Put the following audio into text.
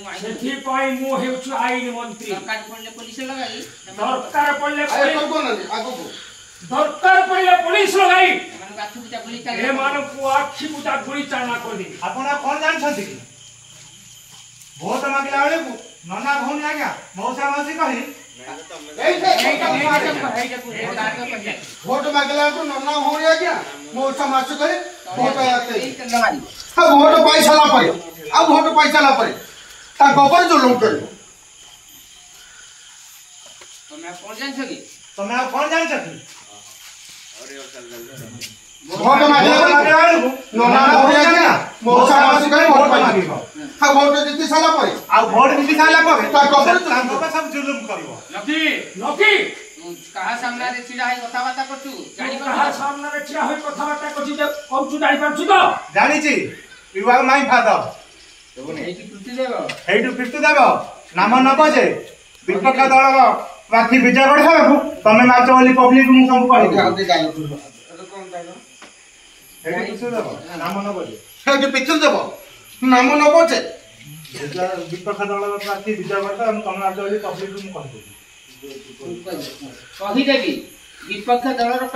मंत्री मु हेउछु आईन मंत्री दरकार पड़ले पुलिस लगाई ए मानो को आखी बुटा गुली चालना कर दी आपण कोन जान छथि कि भोट मागला बेले को नना भौनी आ गया मौसा मौसी कहि भोट मागला को नना भौनी आ गया मौसा मौसी कहि भोट आते हां भोट पैसा ला परे आ भोट पैसा ला परे ता गोबर जो लूट कर तो मैं कौन जान छथि भोट मागला नना भौनी आ गया मौसा मौसी कहि भोट मागिबो हां भोट जीति साला परे आ भोट जीति साला परे ता गोबर तांको का सब जुलुम करबो लकी कहा सामना रे छिड़ा है कथा बाता करछु जानि कहा सामना रे छिड़ा होई कथा बाता करछु जे कहछु जानि पाछु तो जानि छी यू आर माय फादर तो एठी कृति देबो एठु कृति देबो नाम नबो जे विपक्ष दल प्रार्थी विजय गढ हेबु तमे माच ओली पब्लिक मु सब कहि एठु कृति देबो नाम नबो जे एठु पिक्चर देबो नाम नबो जे विपक्ष दल प्रार्थी विजय गढ हम तमे माच ओली पब्लिक मु कहि देबी विपक्ष दल रो